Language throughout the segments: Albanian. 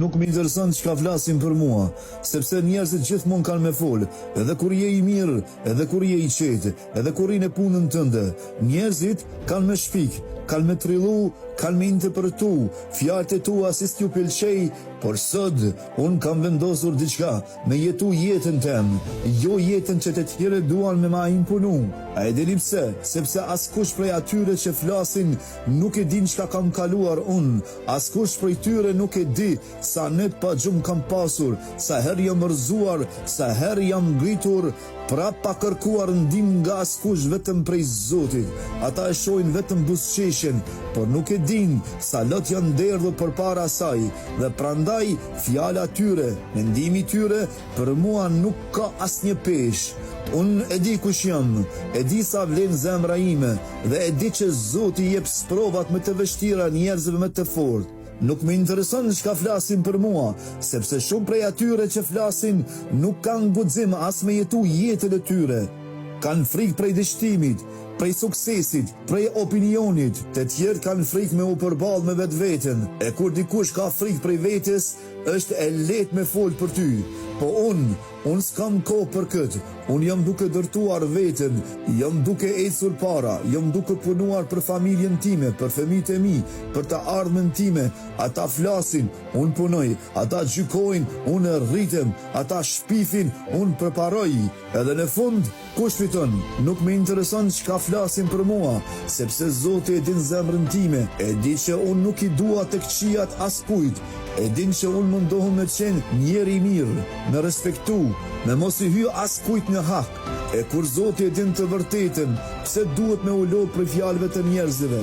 Nuk më intereson çka flasin për mua, sepse njerëzit gjithmonë kanë me fol, edhe kur je i mirë, edhe kur je i qetë, edhe kur je në punën tënde. Njerëzit kanë me shpik, kanë me trillu, kanë me interpretu, fjalët e tua si t'ju pëlqej, por sot unë kam vendosur diçka, me jetu jetën tem, jo jetën që të tjerë duan me ma imponu. A e dini pse? Sepse askush prej atyre që flasin nuk e din çka kam kaluar unë, askush prej tyre nuk e di sa net pa gjumë kam pasur, sa herë jam rëzuar, sa herë jam ngritur, prap pa kërkuar ndim nga askush vetëm prej Zotit. Ata e shohin vetëm buzëqeshjen, por nuk e din sa lot janë derdhur përpara saj, dhe prandaj fjala tyre, mendimi tyre për mua nuk ka asnjë peshë. Unë e di kush jam, e di sa vlen zemra ime, dhe e di që Zoti jep sprovat më të vështira njerëzve më të fortë. Nuk më intereson çka flasin për mua, sepse shumë prej atyre që flasin nuk kanë guxim as me jetu jetën e tyre. Kanë frikë prej dështimit, prej suksesit, prej opinionit. Të tjerë kanë frikë me u përballë me vetveten. E kur dikush ka frikë prej vetes, është e lehtë me fol për ty. Po unë s'kam kohë për këtë. Unë jam duke dërtuar veten, jam duke ecur para, jam duke punuar për familjen time, për fëmijët e mi, për të ardhmen time. Ata flasin, unë punoj, ata gjykojnë, unë rritem, ata shpifin, unë përparoj. Edhe në fund, kush fiton? Nuk më intereson çka flasin për mua, sepse Zoti e din zemrën time, e di që unë nuk i dua të këqijat askujt, e din që unë mundohem me qenë njeri i mirë, me respektu, me mos i hy askujt në hak. E kur Zoti e din të vërtetën, pse duhet me u lodh për fjalëve të njerëzve?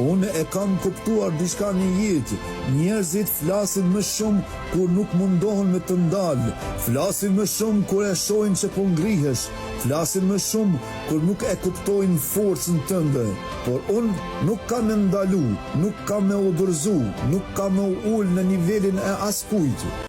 Unë e kam kuptuar diçka në jetë. Njerëzit flasin më shumë kur nuk mundohen me të ndalë. Flasin më shumë kur e shohin që po ngrihesh. Flasin më shumë kur nuk e kuptojnë forcën tënde. Por unë nuk kam me ndalu, nuk kam me u dorëzu, nuk kam me u ul në nivelin e askujt.